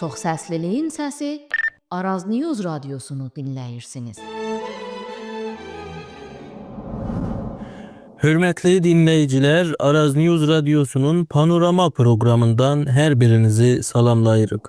Çoxsəsliliyin səsi Araz News radiosunu dinləyirsiniz. Hürmetli dinleyiciler, Araz News Radyosu'nun Panorama programından her birinizi salamlayırıq.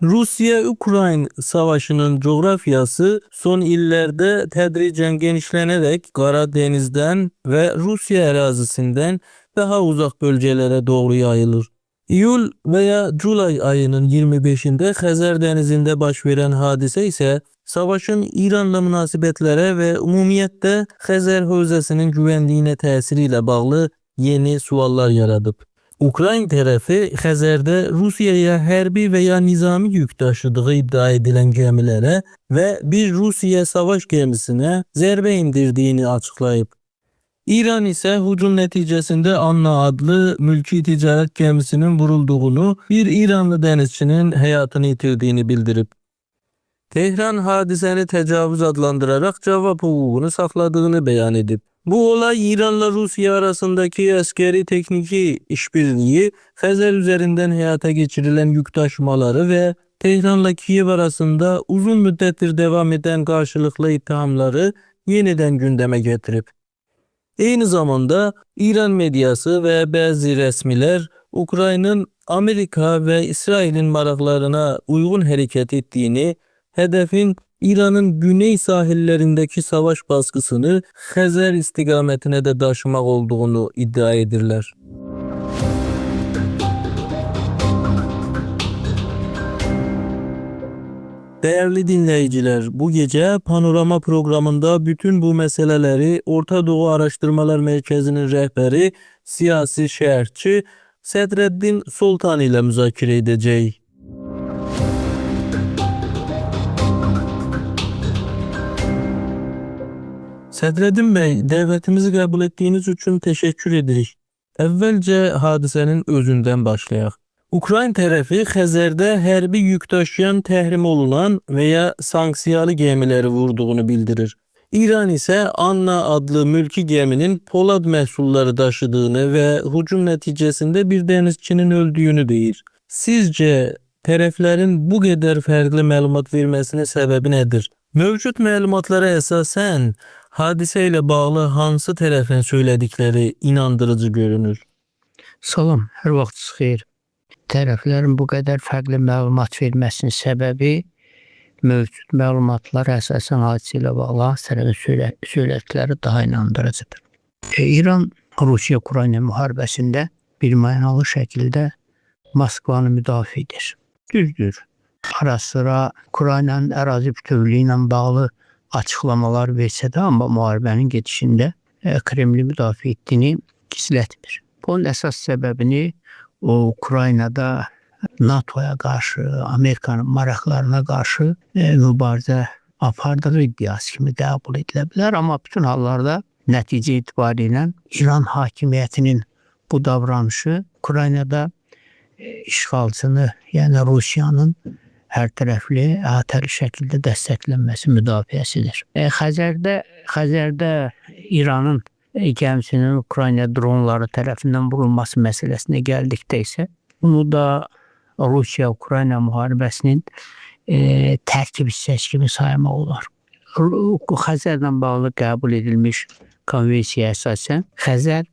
Rusya-Ukrayna savaşının coğrafyası son illerde tədricən genişlenerek Karadeniz'den ve Rusya ərazisinden daha uzak bölgelere doğru yayılır. İyul veya Julay ayının 25'inde Xəzər Dənizində baş verən hadisə ise savaşın İranla münasibətlere ve ümumiyyətlə Xəzər hövzəsinin güvenliğine təsiriyle bağlı yeni suallar yaradıb. Ukrayna tərəfi Xəzərdə Rusiyaya hərbi veya nizami yük taşıdığı iddia edilen gemilere ve bir Rusiya savaş gemisine zərbə indirdiğini açıklayıb. İran ise hücum neticesinde Anna adlı mülki ticaret gemisinin vurulduğunu, bir İranlı denizçinin hayatını yitirdiğini bildirip. Tehran hadisəni təcavüz adlandırarak cavab hüququnu saxladığını beyan edib. Bu olay İranla Rusya arasındaki askeri tekniki işbirliği, Xəzər üzerinden hayata geçirilen yük taşımaları ve Tehranla Kiyev arasında uzun müddettir devam eden karşılıklı ittihamları yeniden gündeme getirip. Aynı zamanda İran medyası ve bazı resmiler Ukrayna'nın Amerika ve İsrail'in maraqlarına uygun hareket ettiğini, hedefin İran'ın güney sahillerindeki savaş baskısını Xəzər istikametine de taşımak olduğunu iddia edirlər. Değerli dinleyiciler, bu gece Panorama programında bütün bu meseleleri Orta Doğu Araştırmalar Merkezi'nin rehberi, siyasi şerhçi Sədreddin Soltan ile müzakere edeceğiz. Sədreddin Bey, davetimizi kabul ettiğiniz için teşekkür edirik. Evvelce hadisenin özünden başlayaq. Ukrayna tərəfi Xəzərdə hərbi yük taşıyan təhrim olunan veya sanksiyalı gemileri vurduğunu bildirir. İran ise Anna adlı mülki geminin polad məhsulları taşıdığını ve hücum neticesinde bir denizçinin öldüğünü deyir. Sizce tərəflərin bu qədər fərqli məlumat verməsinin səbəbi nedir? Mövcud məlumatlara əsasən hadisə ilə bağlı hansı tərəfin söylədikləri inandırıcı görünür? Salam, hər vaxtınız xeyir. Tərəflərin bu qədər fərqli məlumat verməsinin səbəbi mövcud məlumatlar əsasən hadisə ilə bağlı tərəfin söylədikləri daha inandırıcıdır. İran Rusiya-Ukrayna müharibəsində birmənalı şəkildə Moskvanı müdafiə edir. Düzdür, ara sıra Ukraynanın ərazi bütövlüyü ilə bağlı açıqlamalar versə də, amma müharibənin gedişində Kremli müdafiə etdiyini gizlətmir. Bunun əsas səbəbini o Ukraynada NATO'ya qarşı, Amerikanın maraqlarına qarşı mübarizə apardığı iddiası kimi qəbul edilə bilər. Amma bütün hallarda nəticə itibarilə İran hakimiyyətinin bu davranışı Ukraynada işğalçını, yəni Rusiyanın hər tərəfli, əhatəli şəkildə dəstəklənməsi müdafiəsidir. Xəzərdə İranın gəmisinin Ukrayna dronları tərəfindən vurulması məsələsinə gəldikdə isə bunu da Rusiya-Ukrayna müharibəsinin tərkib hissəsi kimi saymaq olar. Xəzərlə bağlı qəbul edilmiş konvensiyaya əsasən Xəzər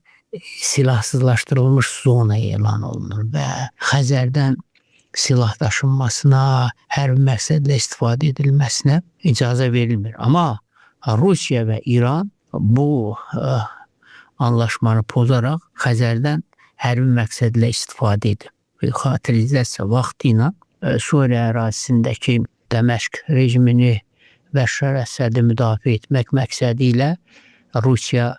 silahsızlaşdırılmış zona elan olunur və Xəzərdən silah daşınmasına, hərbi məqsədlə istifadə edilməsinə icazə verilmir. Amma Rusiya və İran bu anlaşmanı pozaraq Xəzərdən hərbi məqsədlə istifadə edir. Xatırlayacaqsa vaxtıyla Suriya ərazisindəki Dəməşq rejimini Bəşar Əsədi müdafiə etmək məqsədi ilə Rusiya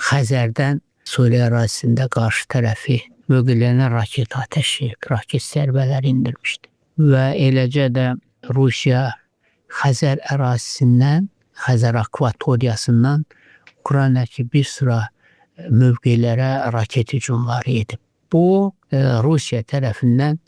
Xəzərdən Suriya ərazisində qarşı tərəfi mövqelərinə raket atəşi, raket zərbələri indirmişdi. Və eləcə də Rusiya Xəzər ərazisindən, Xəzər akvatoriyasından Ukraynadakı bir sıra mövqelərə raket hücumları edib. Bu, Rusiya tərəfindən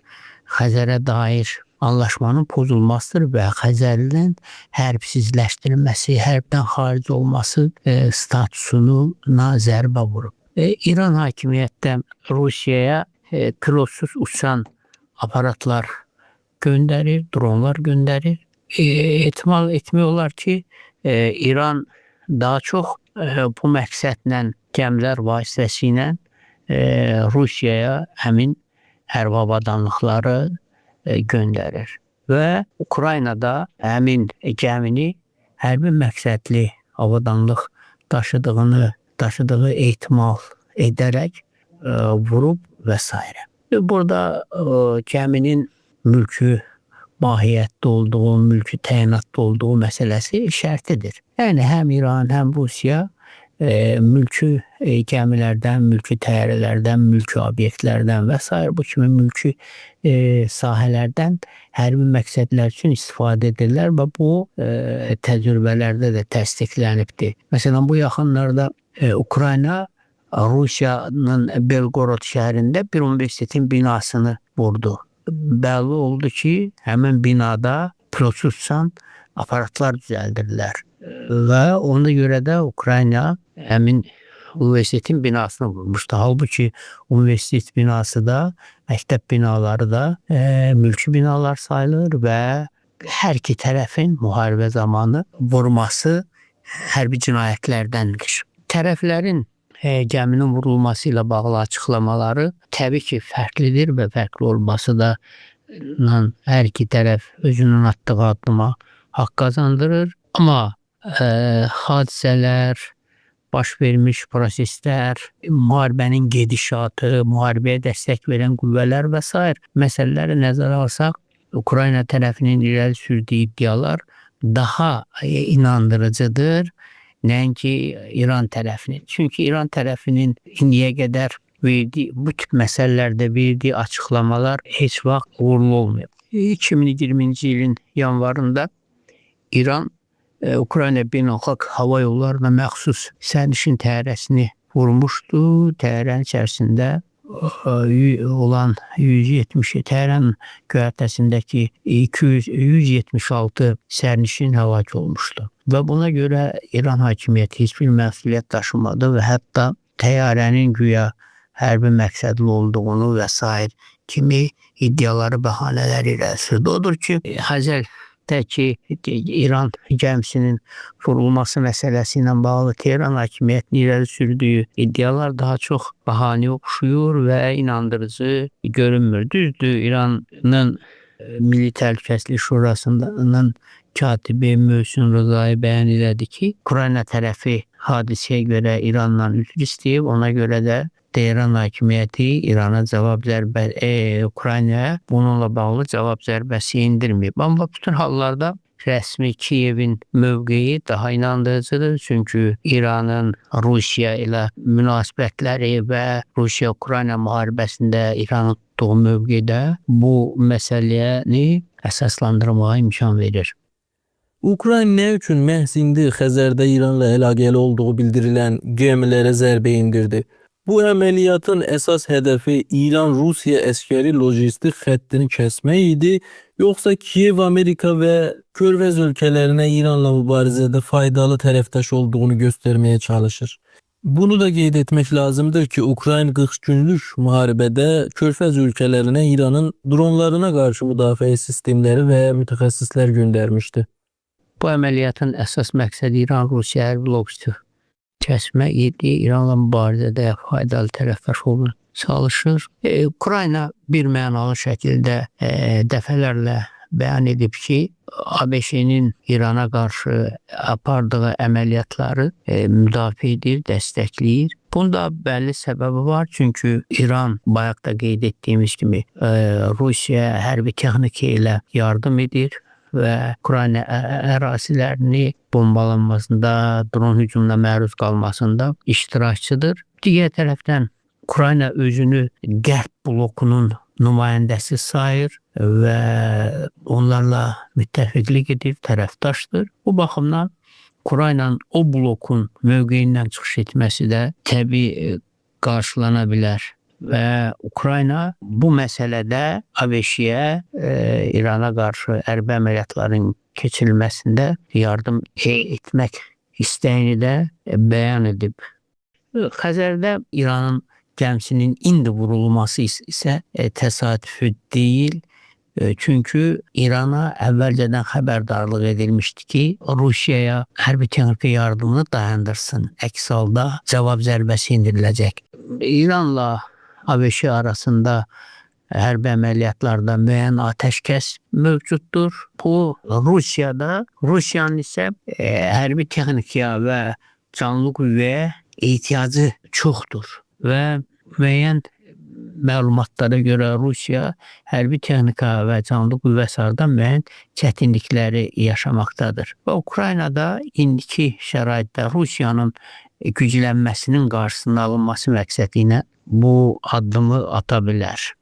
Xəzərə dair anlaşmanın pozulmasıdır və Xəzərin hərbsizləşdirilməsi, hərbdən xaric olması statusuna zərbə vurub. İran hakimiyyətdə Rusiyaya pilotsuz uçan aparatlar gönderir, dronlar gönderir. Ehtimal etmiyorlar ki İran daha çok bu məqsədlə gəmilər vasitəsilə Rusiyaya həmin hərbi avadanlıqları göndərir və Ukraynada həmin gəmini hərbi məqsədli avadanlıq daşıdığı ehtimal edərək vurub və s. Burada gəminin mülkü mahiyyətdə olduğu, mülkü təyinatda olduğu məsələsi şərtidir. Yəni həm İran, həm Rusiya mülkü gəmilərdən, mülkü təyyarələrdən, mülkü obyektlərdən və s. bu kimi mülkü sahələrdən hərbi məqsədlər üçün istifadə edirlər və bu təcrübələrdə də təsdiqlənibdir. Məsələn, bu yaxınlarda Ukrayna Rusiyanın Belgorod şəhərində bir universitetin binasını vurdu. Bəlli oldu ki, həmin binada pilotsuz uçan aparatlar düzəldirdilər və ona görə də Ukrayna həmin universitetin binasını vurmuşdu. Halbuki universitet binası da, məktəb binaları da mülki binalar sayılır və hər iki tərəfin müharibə zamanı vurması hərbi cinayətlərdəndir. Tərəflərin gəminin vurulması ilə bağlı açıqlamaları təbii ki, fərqlidir və fərqli olması da hər iki tərəf özünün atdığı addıma haqq qazandırır. Amma hadisələr, baş vermiş proseslər, müharibənin gedişatı, müharibəyə dəstək verən qüvvələr və s. məsələləri nəzərə alsaq, Ukrayna tərəfinin irəli sürdüyü iddialar daha inandırıcıdır, nəinki İran tərəfinin. Çünki İran tərəfinin indiyə qədər verdiyi, bu tip məsələlərdə verdiyi açıqlamalar heç vaxt uğurlu olmayıb. 2020-ci ilin yanvarında İran Ukrayna beynəlxalq hava yollarına məxsus sərnişin təyyarəsini vurmuşdu. Təyyarənin içərisində olan 170 təyyarənin göyərtəsindəki 176 sərnişin həlak olmuşdu. Və buna görə İran hakimiyyəti heç bir məsuliyyət daşımadı və hətta təyyarənin güya hərbi məqsədli olduğunu və s. kimi iddiaları, bəhanələr irəli sürdü. Odur ki, Xəzərdəki İran gəmisinin vurulması məsələsi ilə bağlı Tehran hakimiyyətinin irəli sürdüyü iddialar daha çox bəhanəyə oxşuyur və inandırıcı görünmür. Düzdür, İranın Milli Təhlükəsizlik Şurasının katibi Möhsün Rızayı bəyan elədi ki, Ukrayna tərəfi hadisəyə görə İranla üzr istəyib, ona görə də Tehran hakimiyyəti İrana cavab Ukraynaya bununla bağlı cavab zərbəsi endirməyib. Amma bütün hallarda rəsmi Kiyevin mövqeyi daha inandırıcıdır. Çünki İranın Rusiya ilə münasibətləri və Rusiya-Ukrayna müharibəsində İranın tutduğu mövqedə bu məsələni əsaslandırmağa imkan verir. Ukrayna nə üçün məhz indi Xəzərdə İranla əlaqəli olduğu bildirilən gəmilərə zərbə endirdi? Bu əməliyyatın əsas hədəfi İran-Rusiya əskəri lojistik xəttini kəsmək idi, yoxsa Kiyev Amerika və Körfəz ölkələrinə İranla mübarizədə faydalı tərəfdaş olduğunu göstərməyə çalışır? Bunu da qeyd etmək lazımdır ki, Ukrayna 40 günlük müharibədə Körfəz ölkələrinə İranın dronlarına qarşı müdafiə sistemləri və mütəxəssislər göndərmişdi. Bu əməliyyatın əsas məqsədi İran-Rusiya hərbi logistik kəsmək idi. İranla mübarizədə faydalı tərəfdaş olmağa çalışır. Ukrayna bir mənalı şəkildə dəfələrlə bəyan edib ki, ABŞ-nin İrana qarşı apardığı əməliyyatları müdafiə edir, dəstəkləyir. Bunda bəlli səbəbi var. Çünki İran, bayaq da qeyd etdiyimiz kimi, Rusiya hərbi texnika ilə yardım edir və Ukrayna ərazilərini bombalanmasında, dron hücumuna məruz qalmasında iştirakçıdır. Digər tərəfdən Ukrayna özünü Qərb blokunun nümayəndəsi sayır və onlarla müttəfiqlik edir, tərəfdaşdır. Bu baxımdan Ukraynanın o blokun mövqeyindən çıxış etməsi də təbii qarşılana bilər. Və Ukrayna bu məsələdə ABŞ-yə İrana qarşı hərbi əməliyyatların keçirilməsində yardım etmək istəyini də bəyan edib. Xəzərdə İranın gəmisinin indi vurulması isə təsadüfi deyil. Çünki İrana əvvəlcədən xəbərdarlıq edilmişdi ki, Rusiyaya hərbi texniki yardımını dayandırsın. Əks halda cavab zərbəsi endiriləcək. İranla ABŞ arasında hərbi əməliyyatlarda müəyyən atəşkəs mövcuddur. Bu Rusiyanın isə hərbi texnikaya və canlı qüvvəyə ehtiyacı çoxdur və müəyyən məlumatlara görə Rusiya hərbi texnika və canlı qüvvə sahəsində müəyyən çətinlikləri yaşamaqdadır. Və Ukraynada indiki şəraitdə Rusiyanın güclənməsinin qarşısının alınması məqsədi ilə bu addımı ata bilər.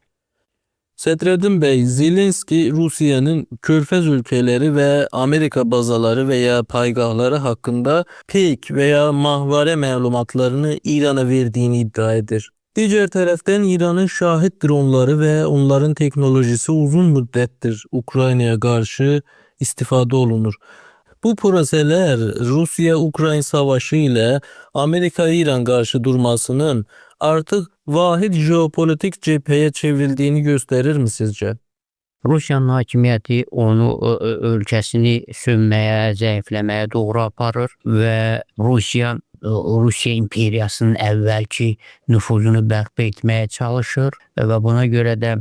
Sədrəddin bəy, Zelenski Rusiyanın Körfəz ölkələri və Amerika bazaları və ya paygahları haqqında fake və ya mahvarə məlumatlarını İrana verdiyini iddia edir. Digər tərəfdən İranın şahid dronları və onların texnolojisi uzun müddətdir Ukraynaya qarşı istifadə olunur. Bu proseslər Rusiya-Ukrayna savaşı ilə Amerika-İran qarşı durmasının artıq vahid jeopolitik cəbhəyə çevrildiyini göstərirmi sizcə? Rusiyanın hakimiyyəti onu ölkəsini sönməyə, zəifləməyə doğru aparır və Rusiya imperiyasının əvvəlki nüfuzunu bərpa etməyə çalışır və buna görə də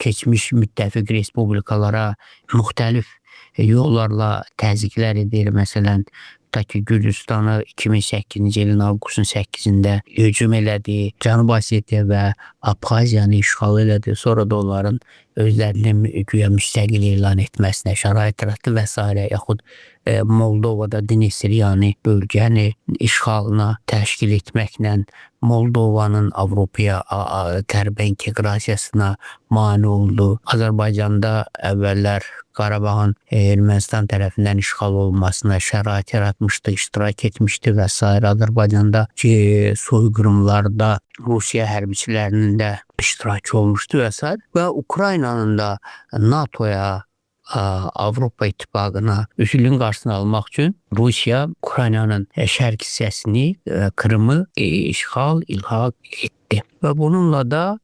keçmiş müttəfiq respublikalara müxtəlif yollarla təzyiqlər edir. Məsələn, ta ki Gürcüstanı 2008-ci ilin avqustun 8-də hücum elədi, Cənubi Osetiya və Abxaziyanı işğal elədi. Sonra da onların özlərinin güya müstəqil elan etməsinə şərait yaratdı və s. yaxud Moldovada Dnistriyanı bölgəni işğalına təşkil etməklə Moldovanın Avropaya, qərbə inteqrasiyasına mane oldu. Azərbaycanda əvvəllər Qarabağın Ermənistan tərəfindən işğal olmasına şərait yaratmışdı, iştirak etmişdi və s. Azərbaycanda soyqırımlarda Rusiya hərbiçilərinin də iştirakı olmuşdu və s. Və Ukraynanın da NATOya, Avropa İttifaqına üzvlüyün qarşısını almaq üçün Rusiya Ukraynanın şərq hissəsini, Krımı ilhaq etdi və bununla da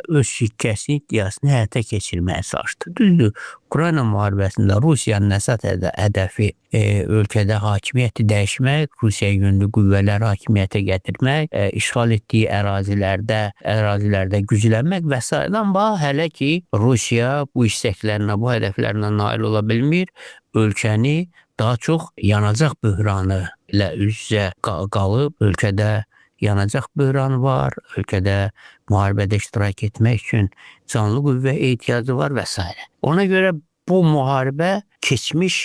öz şirkəsini iddiasını həyata keçirməyə çalışdı. Düzdür, Ukrayna müharibəsində Rusiyanın əsas hədəfi ölkədə hakimiyyəti dəyişmək, Rusiya yönlü qüvvələri hakimiyyətə gətirmək, işğal etdiyi ərazilərdə güclənmək və s. Amma hələ ki Rusiya bu istəklərinə, bu hədəflərinə nail ola bilmir. Ölkəni daha çox yanacaq böhranı ilə üz-üzə qalıb, ölkədə yanacaq böhranı var, ölkədə müharibədə iştirak etmək üçün canlı qüvvə ehtiyacı var və s. Ona görə bu müharibə keçmiş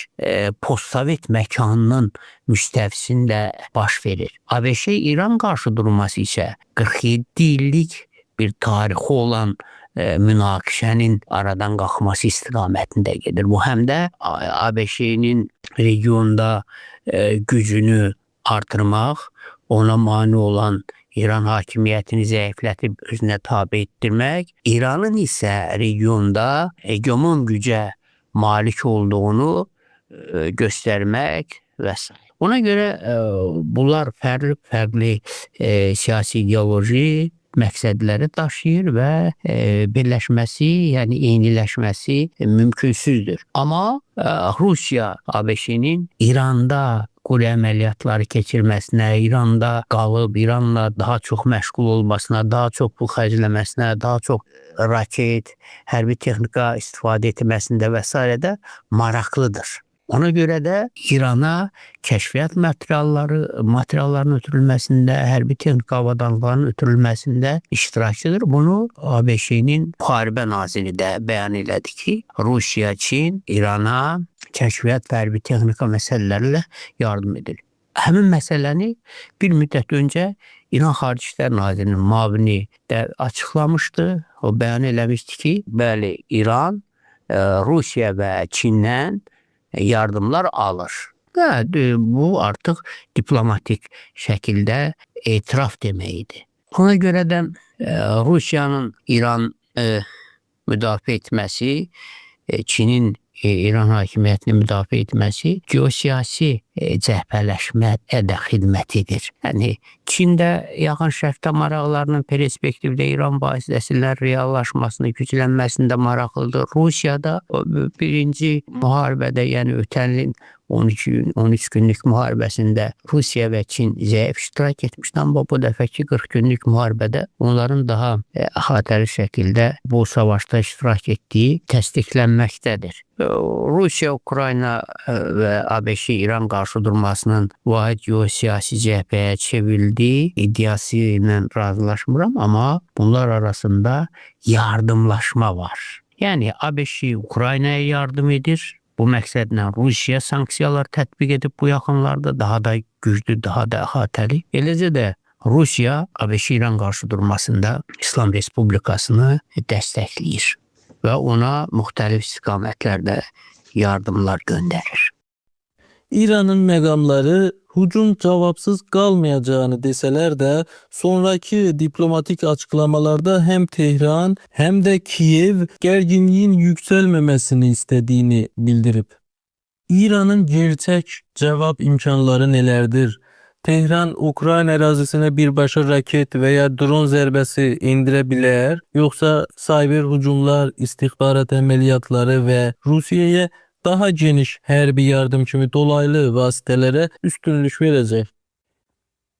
postsovet məkanının müstəvisində baş verir. ABŞ-İran qarşı durması isə 47 illik bir tarixi olan münaqişənin aradan qalxması istiqamətində gedir. Bu həm də ABŞ-nin regionda gücünü artırmaq, ona mane olan İran hakimiyyətini zəiflətib özünə tabe etdirmək, İranın isə regionda hegemon gücə malik olduğunu göstərmək və s. Ona görə bunlar fərqli siyasi ideoloji məqsədləri daşıyır və birləşməsi, yəni eyniləşməsi mümkünsüzdür. Amma Rusiya ABŞ-nin İranda quru əməliyyatları keçirməsinə, İranda qalıb, İranla daha çox məşğul olmasına, daha çox pul xərcləməsinə, daha çox raket, hərbi texnika istifadə etməsində və s. də maraqlıdır. Ona görə də İrana kəşfiyyat materiallarının ötürülməsində, hərbi texnika avadanlıqlarının ötürülməsində iştirakçıdır. Bunu ABŞ-nin müharibə naziri də bəyan elədi ki, Rusiya, Çin İrana kəşfiyyat və hərbi texnika məsələlərlə yardım edir. Həmin məsələni bir müddət öncə İran Xarici İşlər Nazirinin müavini də açıqlamışdı. O bəyan eləmişdi ki, bəli, İran Rusiya və Çindən yardımlar alır. Bu artıq diplomatik şəkildə etiraf deməkdir. Ona görə də Rusiyanın İran müdafiə etməsi, Çinin İran hakimiyyətini müdafiə etməsi geosiyasi cəbhələşməyə də xidmət edir. Yəni Çin də yaxın şərqdə maraqlarının perspektivdə İran vasitəsilə reallaşmasını, güclənməsində maraqlıdır. Rusiya da birinci müharibədə, yəni ötən ilin 13 günlük müharibəsində Rusiya və Çin zəif iştirak etmişdi, amma bu dəfəki 40 günlük müharibədə onların daha əhatəli şəkildə bu savaşda iştirak etdiyi təsdiqlənməkdədir. Rusiya, Ukrayna və ABŞ-İran qarşıdurmasının vahid geosiyasi cəhbəyə çevrildiyi iddiası ilə razılaşmıram, amma bunlar arasında yardımlaşma var. Yəni ABŞ Ukraynaya yardım edir. Bu məqsədlə Rusiya sanksiyalar tətbiq edib bu yaxınlarda daha da güclü, daha da əhatəli. Eləcə də Rusiya ABŞ-İran qarşıdurmasında İslam Respublikasını dəstəkləyir və ona müxtəlif istiqamətlərdə yardımlar göndərir. İranın məqamları hücum cavabsız qalmayacağını desələr də, sonraki diplomatik açıklamalarda həm Tehran, həm də Kiyev gərginliyin yüksəlməməsini istədiyini bildirib. İranın gerçək cavab imkanları nelərdir? Tehran Ukrayna ərazisinə birbaşa raket və ya dron zərbəsi endirə bilər, yoxsa cyber hücumlar, istixbarat əməliyyatları və Rusiyaya daha geniş hərbi yardım kimi dolaylı vasitələrə üstünlük verəcək?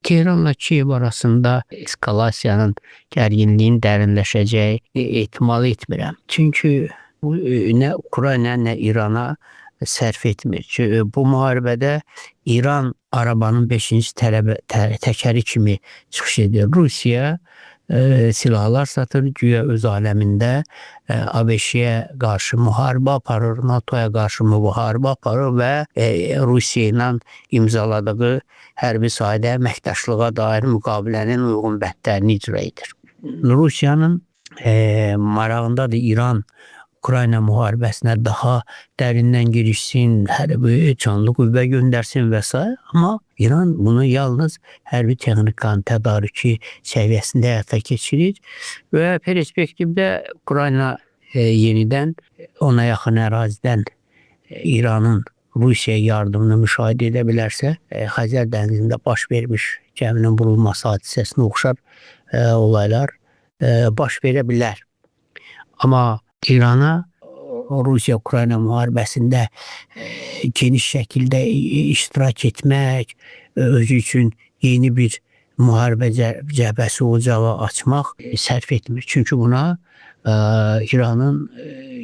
Tehranla Kiyev arasında eskalasiyanın, gərginliyin dərinləşəcəyi ehtimal etmirəm. Çünki bu nə Ukrayna, nə İrana sərf etmir. Bu müharibədə İran arabanın 5-ci təkəri kimi çıxış edir. Rusiya silahlar satır, güya öz aləmində ABŞ-yə qarşı müharibə aparır, NATO-ya qarşı müharibə aparır və Rusiya ilə imzaladığı hərbi sahədə əməkdaşlığa dair müqavilənin uyğun bəndlərini icra edir. Rusiyanın marağındadır İran Ukrayna müharibəsinə daha dərindən girişsin, hərbi canlı qüvvə göndərsin və s. Amma İran bunu yalnız hərbi texnikanın tədarükü səviyyəsində həyata keçirir və perspektivdə Ukrayna yenidən ona yaxın ərazidən İranın Rusiya yardımını müşahidə edə bilərsə, Xəzər dənizində baş vermiş gəminin vurulması hadisəsinə oxşar olaylar baş verə bilər. Amma İrana Rusiya-Ukrayna müharibəsində geniş şəkildə iştirak etmək, özü üçün yeni bir müharibə cəbhəsi ocağı açmaq sərf etmir. Çünki buna İranın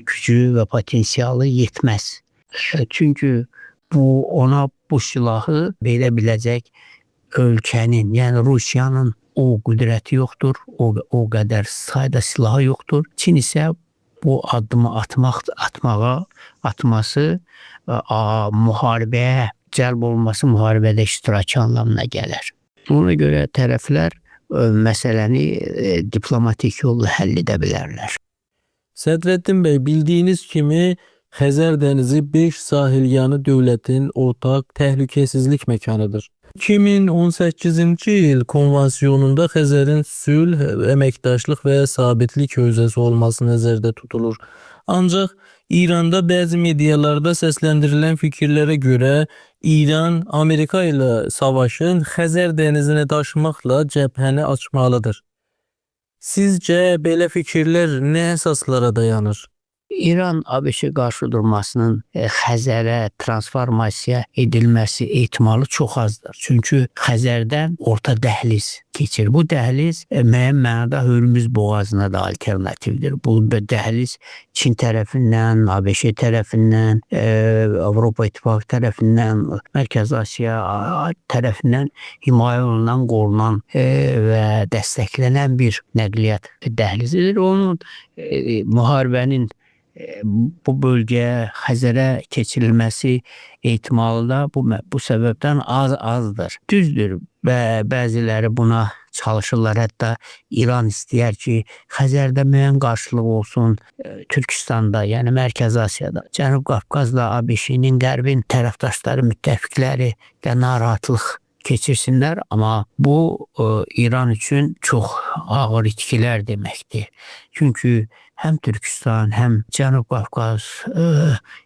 gücü və potensialı yetməz. Çünki ona bu silahı verə biləcək ölkənin, yəni Rusiyanın o qüdrəti yoxdur, o qədər sayda silahı yoxdur. Çin isə bu addımı atması müharibəyə cəlb olması müharibədə iştirakı anlamına gəlir. Buna görə tərəflər məsələni diplomatik yolla həll edə bilərlər. Sədrəddin bəy, bildiyiniz kimi Xəzər dənizi 5 sahilyanı dövlətin ortaq təhlükəsizlik məkanıdır. 2018-ci il konvansiyonunda Xəzərin sülh, əməkdaşlıq və sabitlik hövzəsi olması nəzərdə tutulur. Ancaq İranda bəzi medialarda səsləndirilən fikirlərə görə İran Amerika ilə savaşın Xəzər dənizinə daşımaqla cəbhəni açmalıdır. Sizcə belə fikirlər nə əsaslara dayanır? İran ABŞ qarşıdurmasının Xəzərə transformasiya edilməsi ehtimalı çox azdır. Çünki Xəzərdən orta dəhliz keçir. Bu dəhliz müəyyən mənada Hörmüz boğazına da alternativdir. Bu dəhliz Çin tərəfindən, ABŞ tərəfindən, Avropa İttifaqı tərəfindən, Mərkəzi Asiya tərəfindən himayə olunan, qorunan və dəstəklənən bir nəqliyyat dəhlizidir. Onun müharibənin bu bölgəyə, Xəzərə keçirilməsi ehtimalı da bu səbəbdən azdır. Düzdür, bəziləri buna çalışırlar. Hətta İran istəyər ki, Xəzərdə müəyyən qarşılıq olsun, Türkistanda, yəni Mərkəzi Asiyada, Cənub Qafqazla ABŞ-nin qərbin tərəfdaşları, müttəfiqləri də narahatlıq keçirsinlər, amma bu İran üçün çox ağır itkilər deməkdir. Çünki həm Türkistan, həm Cənub Qafqaz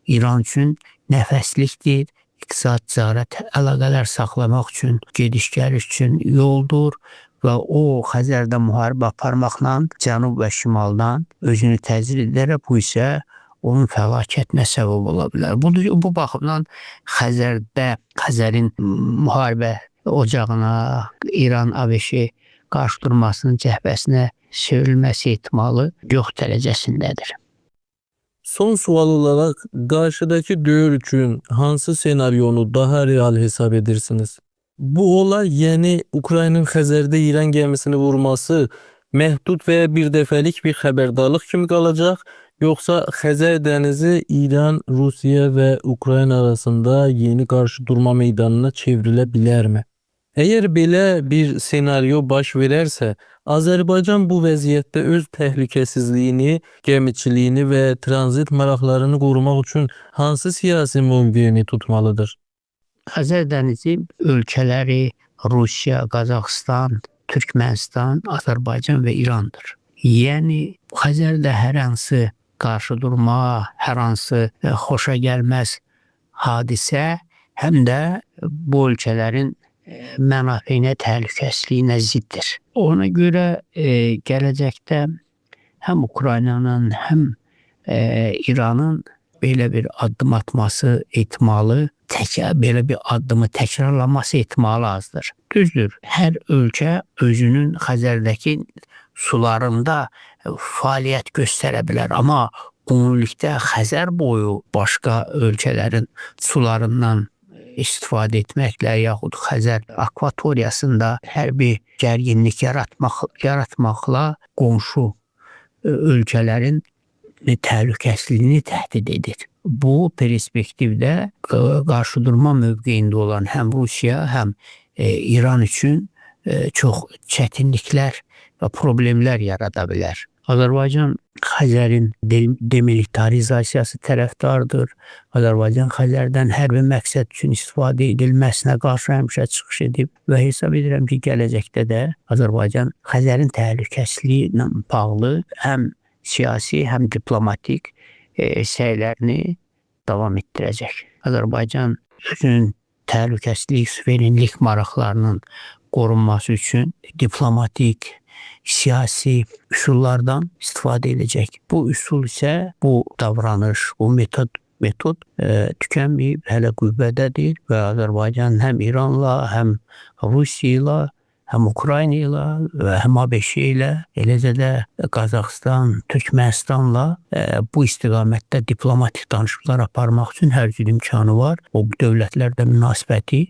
İran üçün nəfəslikdir, iqtisad, ticarət əlaqələr saxlamaq üçün, gediş-gəliş üçün yoldur və o Xəzərdə müharibə aparmaqla cənub və şimaldan özünü təcrid edərək bu isə onun fəlakətinə səbəb ola bilər. Bu baxımdan Xəzərin müharibə ocağına, İran, ABŞ qarşı durmasının cəhbəsinə çevrilməsi ehtimalı yox dərəcəsindədir. Son sual olaraq qarşıdakı dövr üçün hansı senaryonu daha real hesab edirsiniz? Bu olay, yəni Ukraynanın Xəzərdə İran gəmisini vurması məhdud və ya bir dəfəlik bir xəbərdarlıq kimi qalacaq, yoxsa Xəzər dənizi İran, Rusiya və Ukrayna arasında yeni qarşı durma meydanına çevrilə bilərmi? Əgər belə bir senaryo baş verərsə, Azərbaycan bu vəziyyətdə öz təhlükəsizliyini, gəmiçiliyini və tranzit maraqlarını qorumaq üçün hansı siyasi mövqeyini tutmalıdır? Xəzər dənizi ölkələri Rusiya, Qazaxıstan, Türkmənistan, Azərbaycan və İrandır. Yəni Xəzərdə hər hansı qarşı durma, hər hansı xoşa gəlməz hadisə həm də bu ölkələrin mənafeyinə, təhlükəsizliyinə ziddir. Ona görə gələcəkdə həm Ukraynanın, həm İranın belə bir addım atması ehtimalı, belə bir addımı təkrarlaması ehtimalı azdır. Düzdür, hər ölkə özünün Xəzərdəki sularında fəaliyyət göstərə bilər, amma ümumilikdə Xəzər boyu başqa ölkələrin sularından istifadə etməklə yaxud Xəzər akvatoriyasında hərbi gərginlik yaratmaqla qonşu ölkələrin təhlükəsizliyini təhdid edir. Bu perspektivdə qarşıdurma mövqeyində olan həm Rusiya, həm İran üçün çox çətinliklər və problemlər yarada bilər. Azərbaycan Xəzərin demilitarizasiyası tərəfdardır. Azərbaycan Xəzərdən hərbi məqsəd üçün istifadə edilməsinə qarşı həmişə çıxış edib və hesab edirəm ki, gələcəkdə də Azərbaycan Xəzərin təhlükəsizliyi ilə bağlı həm siyasi, həm diplomatik səylərini davam etdirəcək. Azərbaycan özünün təhlükəsizlik, suverenlik maraqlarının qorunması üçün diplomatik, siyasi üsullardan istifadə edəcək. Bu üsul isə, bu davranış, bu metod tükənməyib, hələ qüvvədədir və Azərbaycan həm İranla, həm Rusiya ilə, həm Ukrayna ilə və həm ABŞ ilə, eləcə də Qazaxıstan, Türkmənistanla bu istiqamətdə diplomatik danışıqlar aparmaq üçün hər cür imkanı var. O dövlətlərlə münasibəti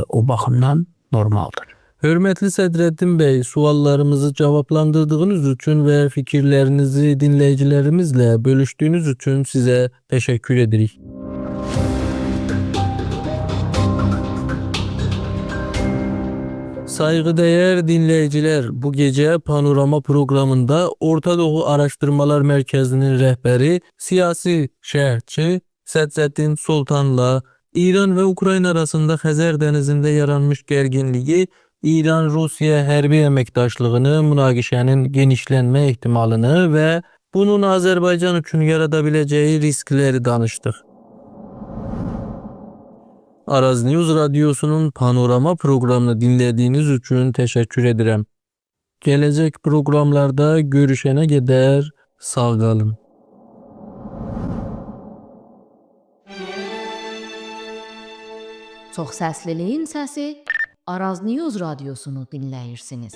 o baxımdan normaldır. Hörmətli Sədrəddin bəy, suallarımızı cavablandırdığınız üçün və fikirlərinizi dinləyicilərimizlə bölüşdüyünüz üçün sizə təşəkkür edirik. Saygıdeğer dinleyiciler, bu gece Panorama programında Orta Doğu Araştırmalar Merkezi'nin rəhbəri, siyasi şərhçi Sədrəddin Sultan'la İran ve Ukrayna arasında Xəzər dənizində yaranmış gərginliyi, İran-Rusiya hərbi əməkdaşlığını, münaqişənin genişlənmə ehtimalını və bunun Azərbaycan üçün yarada biləcəyi riskləri danışdıq. Araz News Radyosu'nun Panorama programını dinlediğiniz için teşekkür ederim. Gelecek programlarda görüşene kadar sağ kalın. Çox səsliliyin səsi Araz News Radiosunu dinləyirsiniz.